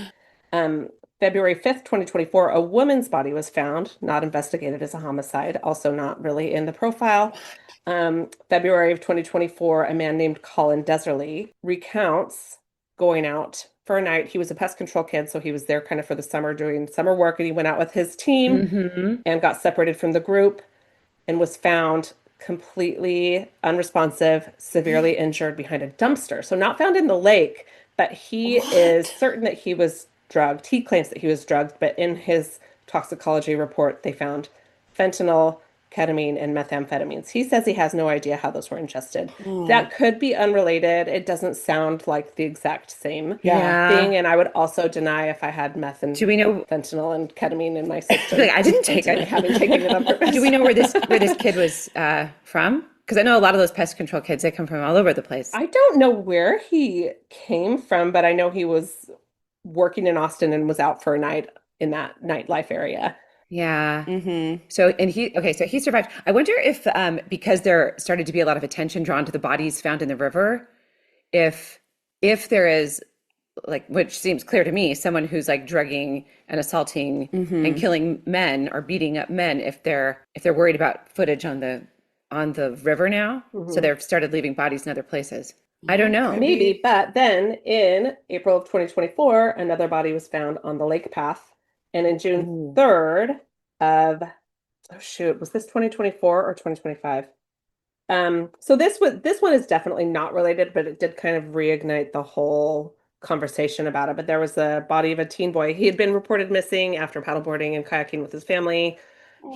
Um, February 5th, 2024, a woman's body was found, not investigated as a homicide, also not really in the profile. February of 2024, a man named Colin Deserly recounts going out for a night. He was a pest control kid, so he was there kind of for the summer doing summer work, and he went out with his team Mm-hmm. and got separated from the group and was found completely unresponsive, severely injured behind a dumpster. So not found in the lake, but he is What? certain that he was drugged. He claims that he was drugged, but in his toxicology report, they found fentanyl, ketamine, and methamphetamines. He says he has no idea how those were ingested. Oh, That could be unrelated. It doesn't sound like the exact same yeah. thing. Yeah. And I would also deny if I had meth and Do we know? fentanyl and ketamine in my Like, system I didn't and take deny it. having taken it on Do purpose. we know where this kid was from? Because I know a lot of those pest control kids, they come from all over the place. I don't know where he came from, but I know he was working in Austin and was out for a night in that nightlife area. Yeah. Mm-hmm. So he survived. I wonder if because there started to be a lot of attention drawn to the bodies found in the river, if there is like, which seems clear to me, someone who's like drugging and assaulting and Mm-hmm. killing men or beating up men, if they're worried about footage on the river now, so Mhm. they've started leaving bodies in other places. I don't Oh, know. could Maybe, be. but then in April of 2024, another body was found on the lake path. And in June Ooh. 3rd of, oh shoot, was this 2024 or 2025? So this one is definitely not related, but it did kind of reignite the whole conversation about it. But there was a body of a teen boy. He had been reported missing after paddleboarding and kayaking with his family.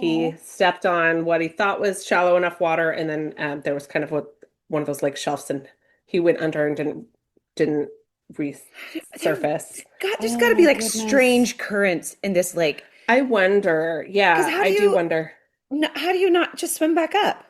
He Oh. stepped on what he thought was shallow enough water, and then there was kind of one of those lake shelves, and he went under and didn't There, resurface. there's Oh got to be my like goodness. strange currents in this lake. I wonder. Because Yeah, I do wonder. how do you not just swim back up?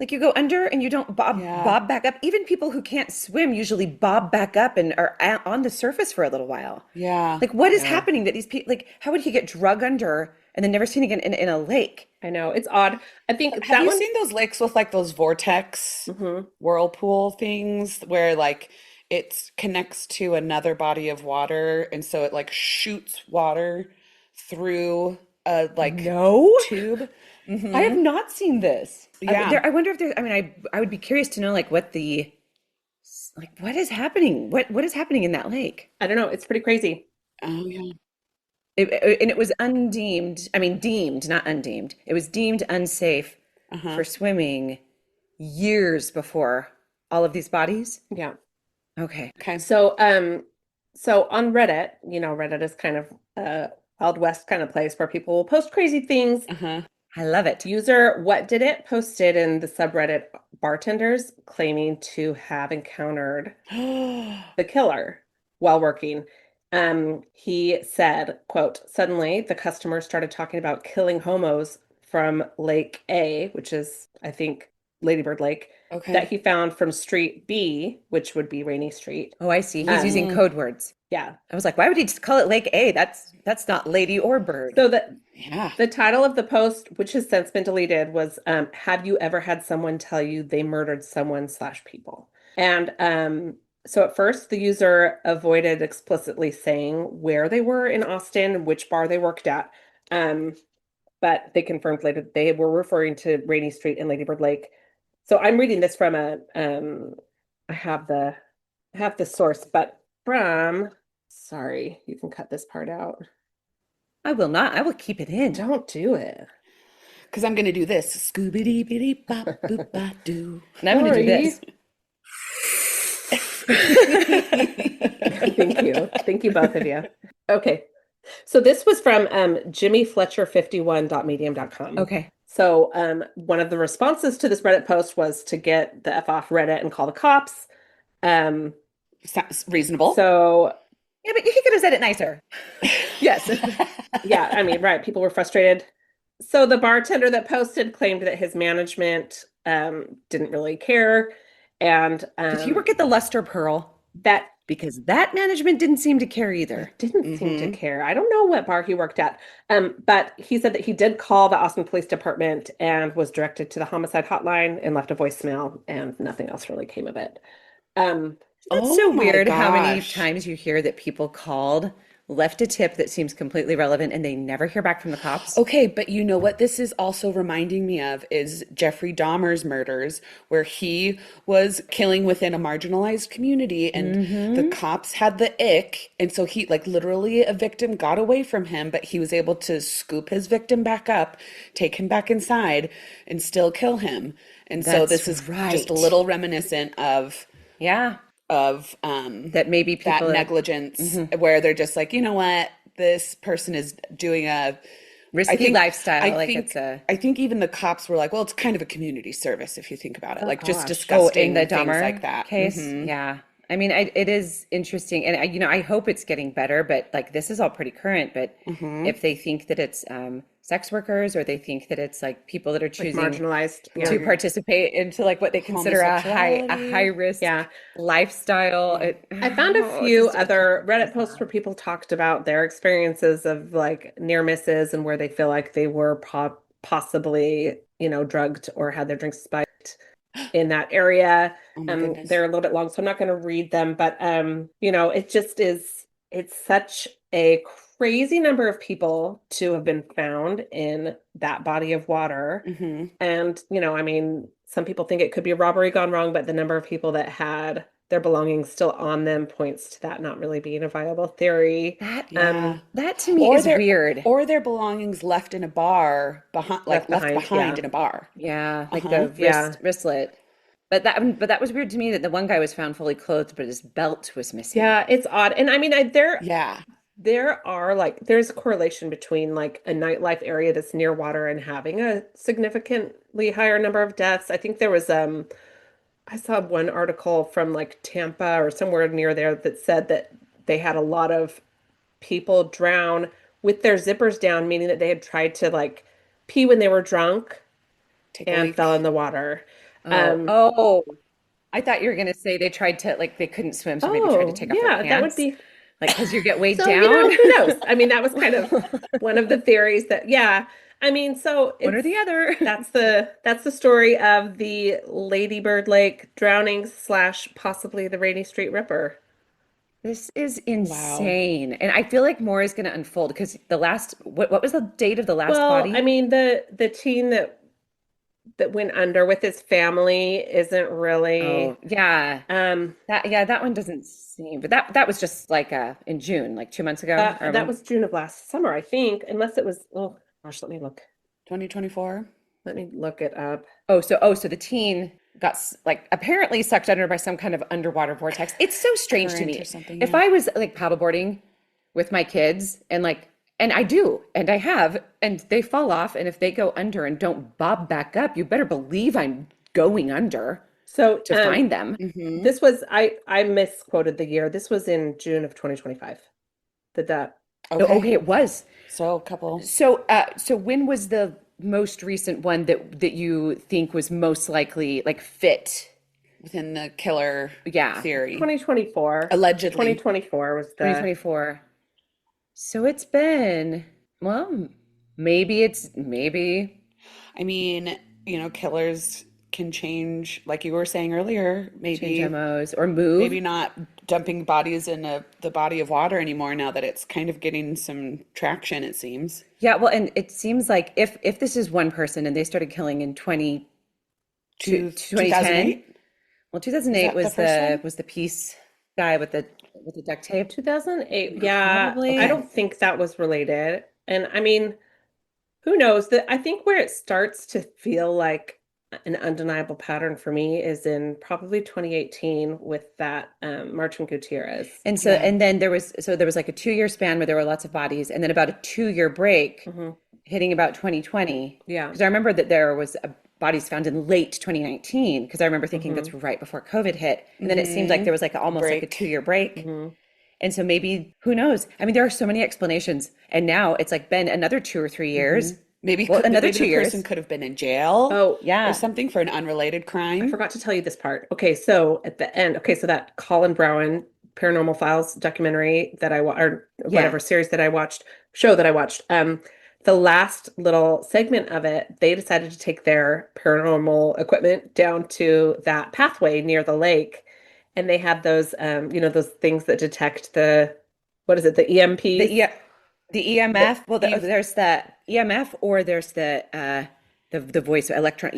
Like you go under and you don't Yeah. bob back up. Even people who can't swim usually bob back up and are on the surface for a little while. Yeah. Like what is Yeah, happening that these people like how would he get drug under and then never seen again in a lake? I know. It's odd. I think Have that you one. seen those lakes with like those vortex Hmm. whirlpool things where like it connects to another body of water and so it like shoots water through a like No, tube? I have Mm-hmm. not seen this. Yeah. I wonder if there's. I mean, I would be curious to know like what the like what is happening. What is happening in that lake? I don't know. It's pretty crazy. Oh yeah. And it was undeemed. I mean, deemed, not undeemed. It was deemed unsafe Uh-huh. for swimming years before all of these bodies. Yeah. Okay, Okay. So, so on Reddit, Reddit is kind of a Wild West kind of place where people will post crazy things. Uh-huh. I love it. User What Did It posted in the subreddit bartenders claiming to have encountered the killer while working. He said, quote, suddenly the customer started talking about killing homos from Lake A, which is, I think, Lady Bird Lake, that Okay. he found from Street B, which would be Rainey Street. Oh, I see. He's using Mm, code words. Yeah. I was like, why would he just call it Lake A? That's not lady or bird. So yeah. the title of the post, which has since been deleted, was Have you ever had someone tell you they murdered someone slash people? And so at first, the user avoided explicitly saying where they were in Austin, which bar they worked at. Um, but they confirmed later that they were referring to Rainey Street and Lady Bird Lake. So I'm reading this from I have the source, but from, sorry, you can cut this part out. I will not. I will keep it in. Don't do it. Because I'm gonna do this. Scoobity bitty bop boop ba doo. And I'm going to do Sorry. this. Thank you. Thank you, both of you. Okay. So this was from jimmyfletcher51.medium.com. Okay. So one of the responses to this Reddit post was to get the F off Reddit and call the cops. Um, Sounds reasonable. so Yeah, but you could have said it nicer. Yes. yeah, I mean, right, people were frustrated. So the bartender that posted claimed that his management didn't really care. And Did he work at the Luster Pearl? that Because that management didn't seem to care either. didn't seem to Mm-hmm. care. I don't know what bar he worked at. But he said that he did call the Austin Police Department and was directed to the homicide hotline and left a voicemail, and nothing else really came of it. Um, That's Oh so my weird how many gosh. times you hear that people called, left a tip that seems completely relevant, and they never hear back from the cops. Okay, but you know what this is also reminding me of is Jeffrey Dahmer's murders, where he was killing within a marginalized community and the cops had the ick. And so he, like, literally a victim got away from him, but he was able to scoop his victim back up, take him back inside, and still kill him. And so That's this is just a right. little reminiscent Yeah. of That maybe that people negligence where they're just like, you know what, this person is doing a risky lifestyle. Like think it's a I think even the cops were like, well, it's kind of a community service if you think about it, like just gosh. in disgusting the things Dahmer like that. case. Mhm. Yeah. I mean, it is interesting, and I hope it's getting better. But like, this is all pretty current. But if they think that it's sex workers, or they think that it's like people that are like choosing marginalized. to Yeah. participate into like what they consider a Homosexuality. high risk Yeah. lifestyle, I found a oh, few it's just other Reddit posts where people talked about their experiences of like near misses and where they feel like they were possibly, drugged or had their drinks spiked in that area. Oh my goodness. They're a little bit long, so I'm not going to read them, but it just is, it's such a crazy number of people to have been found in that body of water. Hmm. And, I mean, some people think it could be a robbery gone wrong, but the number of people that had their belongings still on them points to that not really being a viable theory. Yeah. that to me is weird. Or their belongings left in a bar behind, like left behind yeah. in a bar. Yeah, like Uh-huh. the Yeah. wristlet. But that was weird to me that the one guy was found fully clothed, but his belt was missing. Yeah, it's odd. And I mean, Yeah. there's a correlation between like a nightlife area that's near water and having a significantly higher number of deaths. I think there was I saw one article from like Tampa or somewhere near there that said that they had a lot of people drown with their zippers down, meaning that they had tried to like pee when they were drunk Take a and leak. fell in the water. Oh, Um, oh, I thought you were gonna say they tried to like they couldn't swim, so maybe tried to oh, take off their yeah, that would pants, be. like because you get weighed So, down. who knows? I mean, that was kind of one of the theories that, yeah. I mean, so One or the other. that's the story of the Lady Bird Lake drownings slash possibly the Rainey Street Ripper. This is Wow. insane. And I feel like more is going to unfold because the last, what was the date of the last Well, I body? mean, the teen that went under with his family isn't Oh, really yeah. um That one doesn't seem, but that was just like in June, like 2 months ago or that was June of last summer, I think, unless it was, oh gosh, 2024? let me look it up. so the teen got like apparently sucked under by some kind of underwater vortex. It's so strange to Current or me. something, If yeah. I was like paddleboarding with my kids and like, and I do, and I have, and they fall off, and if they go under and don't bob back up, you better believe I'm going under So, to find them. Mm-hmm. this was I misquoted the year. This was in June of 2025. Did that? Okay, Okay. it was. So a couple So when was the most recent one that you think was most likely like fit? within the killer Yeah, theory. 2024. Allegedly. 2024 was the 2024. So it's been, well, maybe I mean, killers can change, like you were saying earlier, change maybe MOs or move. not dumping bodies in the body of water anymore now that it's kind of getting some traction, it seems. Yeah, well, and it seems like if this is one person and they started killing in 2010, 2008? well, Is 2008 that the first one? was the peace guy with the duct tape. 2008. Yeah, I Probably. Okay. don't think that was related. And I mean, who knows? That I think where it starts to feel like an undeniable pattern for me is in probably 2018 with that Martin Gutierrez. Yeah. And then there was like a 2 year span where there were lots of bodies, and then about a 2 year break Hmm. hitting about 2020. Yeah. Because I remember that there was bodies found in late 2019, because I remember thinking Hmm. that's right before COVID hit. And then it seemed like Mm-hmm. there was like A almost like a break. 2 year break. Hmm. And so maybe, who knows? I mean, there are so many explanations. And now it's like been another 2 or 3 years. Well, another Maybe two the person years. could have been in jail Oh, or Yeah. something for an unrelated I crime. forgot to tell you this part. Okay, so at the end, okay, so that Colin Brown Paranormal Files documentary that I watched, or Yeah. whatever series that I watched, show that I watched, the last little segment of it, they decided to take their paranormal equipment down to that pathway near the lake, and they had those, those things that detect the, what is it, the The EMPs, E the the EMF, well, E there's the EMF or there's the voice electron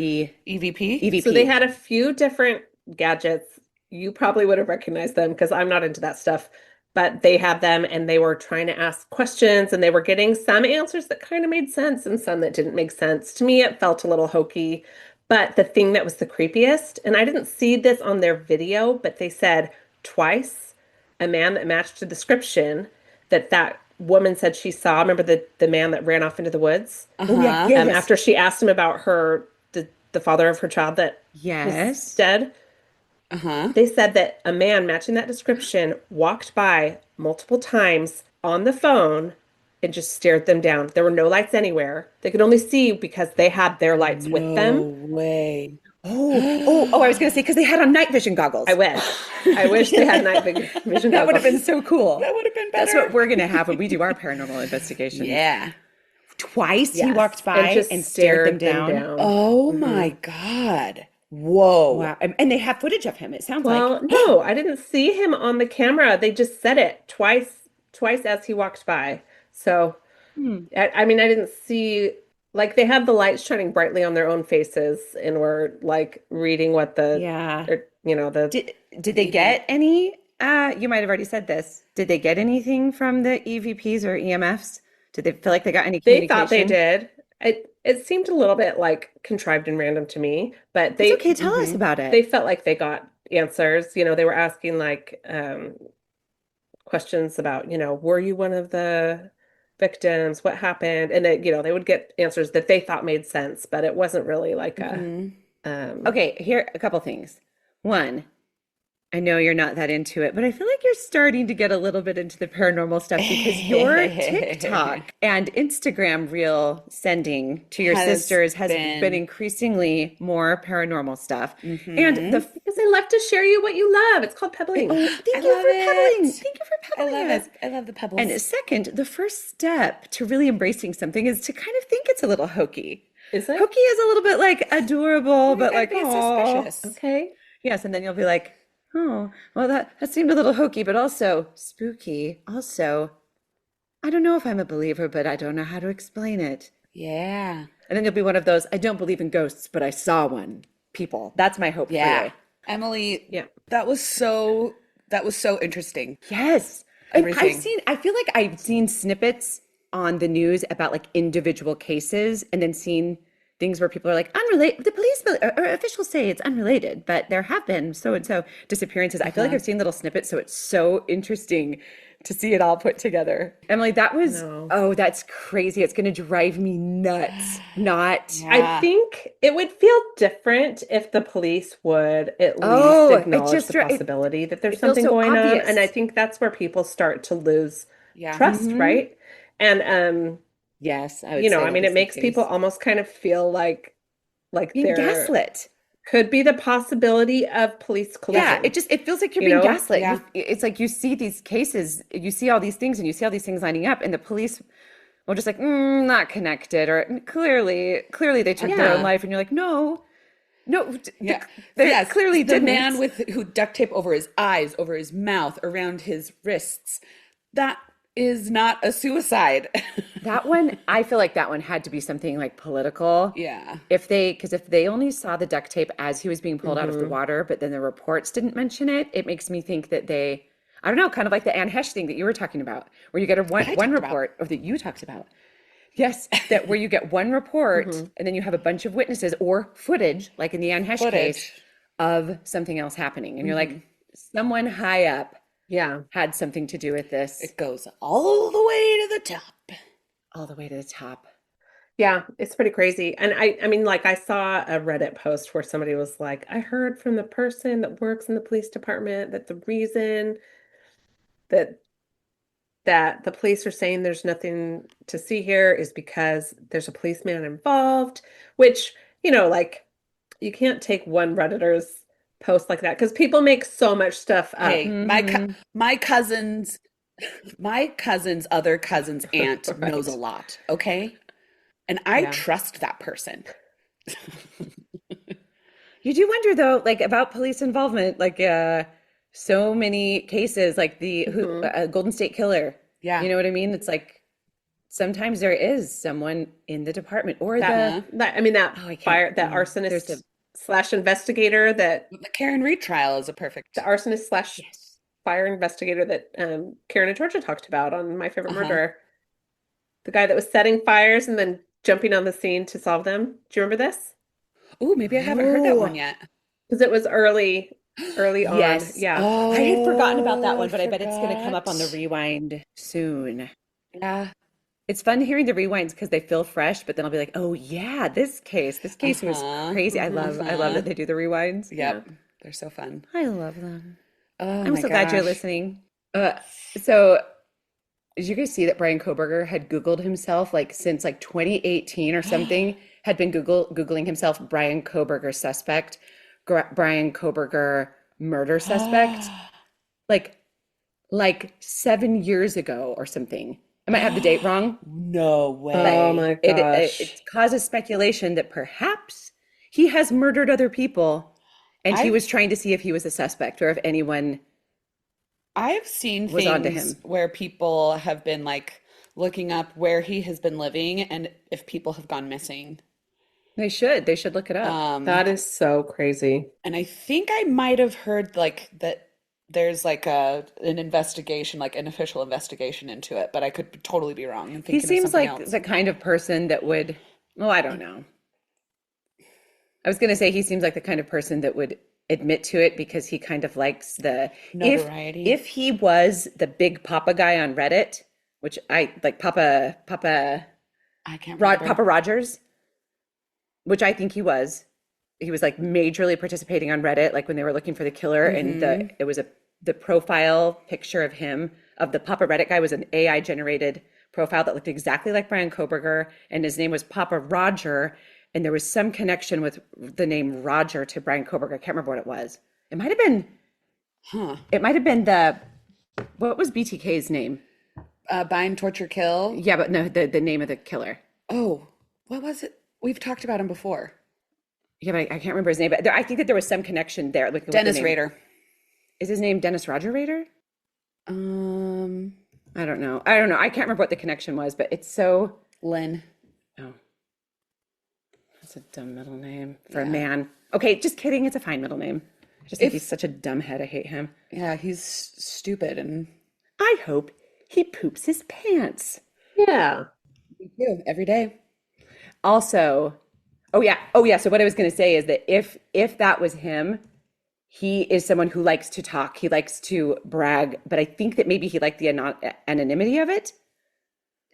EVP? So they EVP. had a few different gadgets. You probably would have recognized them because I'm not into that stuff. But they had them and they were trying to ask questions and they were getting some answers that kind of made sense and some that didn't make sense. To me, it felt a little hokey. But the thing that was the creepiest, and I didn't see this on their video, but they said twice a man that matched the description that woman said she saw. Remember the man that ran off into the woods? Oh yeah, Uh-huh. yeah, yes. After she asked him about the father of her child that was Yes. dead, Uh-huh. they said that a man matching that description walked by multiple times on the phone and just stared them down. There were no lights anywhere. They could only see because they had their lights with No them. way. I was gonna say because they had on night vision I goggles. wish. I wish they had vision That would have been goggles. so cool. That would have been That's what better. we're gonna have when we do our paranormal investigations. Yeah. Twice he walked Yes. And by just and stared them stared them down. down. Oh Hmm. my God. Whoa. Wow. And they have footage of him, it sounds like. Well, no, I didn't see him on the camera. They just said it twice as he walked by. So, Hmm. I mean, I didn't see, like, they had the lights shining brightly on their own faces and were like reading what Yeah. the Did they get any you might have already said this. Did they get anything from the EVPs or EMFs? Did they feel like they got any they thought they communication? did. It seemed a little bit like contrived and random to me, but It's they okay, tell us Mm-hmm. about they it. felt like they got answers. They were asking like questions about, were you one of the victims? What happened? And they would get answers that they thought made sense, but it wasn't really like a Mm-hmm. um Okay, here a couple things. One, I know you're not that into it, but I feel like you're starting to get a little bit into the paranormal stuff because your TikTok and Instagram reel sending to your Has sisters has been been. increasingly more paranormal stuff. And Hmm. Because I love to share you what you love. It's called pebbling. oh, I thank you love for pebbling. it. Thank you for I pebbling love us. it. I love the And pebbles. second, the first step to really embracing something is to kind of think it's a little hokey. Is it? Hokey is a little bit like adorable, You but gotta like, be oh, suspicious. Okay. yes. And then you'll be like, oh, well, that seemed a little hokey, but also spooky. Also, I don't know if I'm a believer, but I don't know how to explain it. Yeah. And then you'll be one of those, I don't believe in ghosts, but I saw one people. That's my hope for Yeah. you. Emily, Yeah. that was so interesting. Yes. And Everything. I feel like I've seen snippets on the news about like individual cases and then seen things where people are like, unrelated, the police or officials say it's unrelated, but there have been so and so disappearances. I feel like Uh-huh. I've seen little snippets, so it's so interesting to see it all put together. Emily, that was, No. oh, that's crazy. It's going to drive me nuts. Not, I Yeah. think it would feel different if the police would at least oh, it acknowledge just, the possibility that there's it feels something so going on. And I obvious. think that's where people start to lose Yeah. trust, Hmm. right? And Yes, I would say I that mean, it is the makes people case. almost kind of feel like Being there gaslit. could be the possibility of police Yeah, collusion, it feels like you're you being know? gaslit. Yeah. It's like you see these cases, you see all these things, and you see all these things lining up, and the police will just like, not connected, or clearly they took their own Yeah. Uh-huh. life, and you're like, no, no, Yeah. they Yes. clearly The man didn't. with who duct tape over his eyes, over his mouth, around his wrists. That is not a suicide. That one, I feel like that one had to be something like political. Yeah. Because if they only saw the duct tape as he was being pulled out of the Hmm. water, but then the reports didn't mention it, it makes me think that they, I don't know, kind of like the Anne Hesh thing that you were talking about, where you get a That I one talked about. report, or that you talked about. Yes, that where you get one report Hmm. and then you have a bunch of witnesses or footage, like in the Anne Hesh case, Footage. of something else happening. And you're Hmm. like, someone high up Yeah. had something to do with this It goes all the way to the top. all the way to the top. Yeah, it's pretty crazy. And I mean, like I saw a Reddit post where somebody was like, I heard from the person that works in the police department that the reason that that the police are saying there's nothing to see here is because there's a policeman involved, which, like you can't take one Redditor's post like that because people make so much stuff up. Hey, my Hmm. my cousin's other cousin's aunt knows a Right. lot, okay? And I Yeah. trust that person. You do wonder though, like about police involvement, like so many cases, like the Hmm. Golden State Killer. Yeah. You know what I mean? It's like sometimes there is someone in the department or the Uh-huh. I mean, that oh, I can't. that There's a arsonist slash investigator that The Karen Reed trial is a the perfect. arsonist slash yes. fire investigator that Karen and Georgia talked about on My Favorite Uh-huh. Murderer. The guy that was setting fires and then jumping on the scene to solve them. Do you remember this? Ooh, maybe I haven't heard that one Oh, yet. Because it was early on. yes. Yeah. I had forgotten about that Oh, I one, but I bet it's going to come up on the forgot. rewind soon. Yeah. It's fun hearing the rewinds because they feel fresh, but then I'll be like, "Oh yeah, this case was Uh-huh. crazy." I love Uh-huh. that they do the rewinds. Yeah. Yep. They're so fun. I love them. Oh I'm my so glad you're gosh. listening. So did you guys see that Brian Koberger had Googled himself like since like 2018 or something? Had been Googling himself Brian Koberger suspect, Brian Koberger murder suspect, like 7 years ago or something. I might have the date wrong, No but Oh way. my it gosh. causes speculation that perhaps he has murdered other people, and he I've was trying to see if he was a suspect or if anyone I've seen was onto things him. where people have been like looking up where he has been living and if people have gone missing. They should look it up. That is so crazy. And I think I might have heard like that there's like an investigation, like an official investigation into it, but I could totally be wrong and He thinking of seems something like else. the kind of person that would, well, I don't know. I was going to say he seems like the kind of person that would admit to it because he kind of likes the if Notoriety. if he was the big Papa guy on Reddit, which I like I can't remember. Papa Rogers, which I think he was. he was like majorly participating on Reddit, like when they were looking for the killer, and it was the profile picture of him, of the Papa Reddit guy, was an AI generated profile that looked exactly like Brian Koberger, and his name was Papa Roger, and there was some connection with the name Roger to Brian Koberger. I can't remember what it was. It might have been, it might have been what was BTK's name? Bind, torture, kill. Yeah, but no, the name of the killer. Oh, what was it? We've talked about him before. Yeah, but I can't remember his name. But I think that there was some connection there. Like Dennis Rader. Is his name Dennis Roger Rader? I don't know. I can't remember what the connection was, but it's so Lynn. Oh, that's a dumb middle name for a man. Okay, just kidding. It's a fine middle name. I just think he's such a dumbhead. I hate him. Yeah, he's stupid, and I hope he poops his pants. Yeah. me too, every day. Also, oh yeah. So what I was going to say is that if that was him, he is someone who likes to talk. He likes to brag, but I think that maybe he liked the anonymity of it.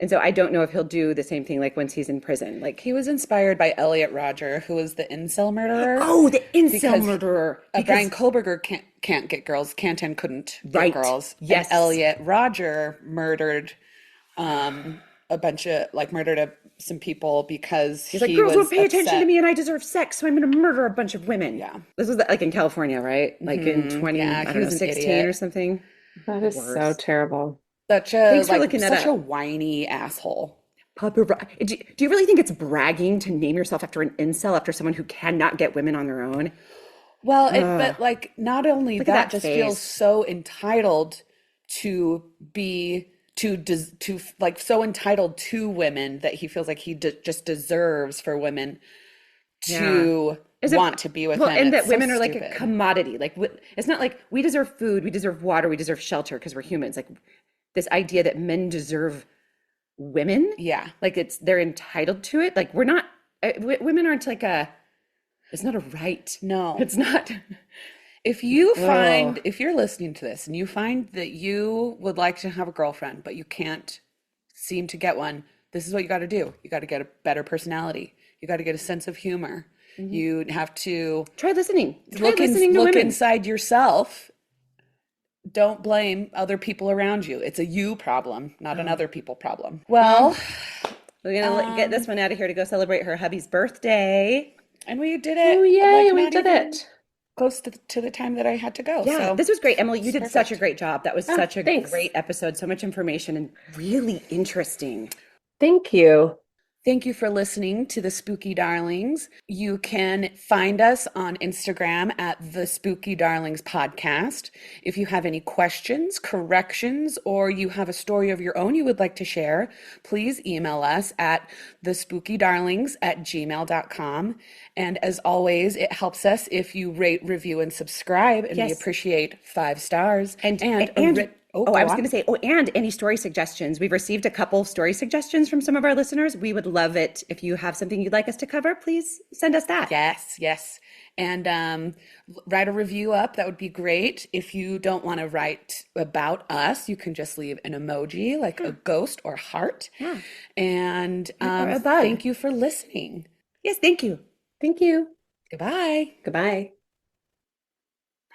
And so I don't know if he'll do the same thing like once he's in prison. Like He was inspired by Elliot Roger, who was the incel murderer. oh, the incel murderer. Brian Koberger can't get girls, can't and couldn't get Right. girls. Yes. And Elliot Roger murdered some people because He's like, girls was won't pay attention upset. to me and I deserve sex, so I'm going to murder a bunch of women. Yeah. This was like in California, right? Like in 20, Yeah, I he don't know, was an 16 idiot. or something. That is so terrible. Thanks for looking that such up. a whiny asshole. Do you really think it's bragging to name yourself after an incel, after someone who cannot get women on their own? Well, but like not only Look at that, that just face. feels so entitled to be like so entitled to women that he feels like he just deserves for women to want to be with Well, him. and It's that so women are like a stupid. commodity. Like it's not like we deserve food, we deserve water, we deserve shelter because we're humans. Like this idea that men deserve women. Yeah. Like they're entitled to it. Like we're not. Women aren't like it's not a right. No. It's not. If you're listening to this and you find that you would like to have a girlfriend, but you can't seem to get one, this is what you got to do. You got to get a better personality. You got to get a sense of humor. You have to Try listening. look to look women. inside yourself. Don't blame other people around you. It's a you problem, not an other people problem. Well, We're gonna get this one out of here to go celebrate her hubby's birthday. and we did it. Oh, yay, like, we not did even it. close to the time that I had to go. Yeah, So this was great, Emily. You did perfect. such a great job. That was such a thanks. great episode. So much information and really interesting. Thank you. Thank you for listening to the Spooky Darlings. You can find us on Instagram at the Spooky Darlings Podcast. If you have any questions, corrections, or you have a story of your own you would like to share, please email us at thespookydarlings@gmail.com. And as always, it helps us if you rate, review, and subscribe, and we Yes. appreciate 5 stars. And go I was on. going to say, and any story suggestions. We've received a couple story suggestions from some of our listeners. We would love it. If you have something you'd like us to cover, please send us that. Yes. And write a review up. That would be great. If you don't want to write about us, you can just leave an emoji like a ghost or heart. Yeah. And Or a bug. thank you for listening. Yes, thank you. Thank you. Goodbye. Goodbye.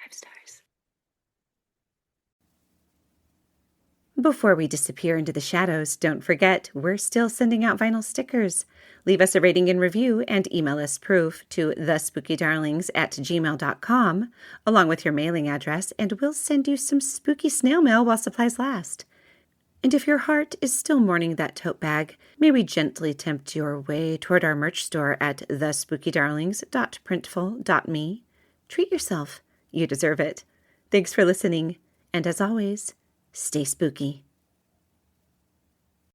5 stars. Before we disappear into the shadows, don't forget, we're still sending out vinyl stickers. Leave us a rating and review and email us proof to thespookydarlings@gmail.com, along with your mailing address, and we'll send you some spooky snail mail while supplies last. And if your heart is still mourning that tote bag, may we gently tempt your way toward our merch store at thespookydarlings.printful.me. Treat yourself. You deserve it. Thanks for listening. And as always, stay spooky.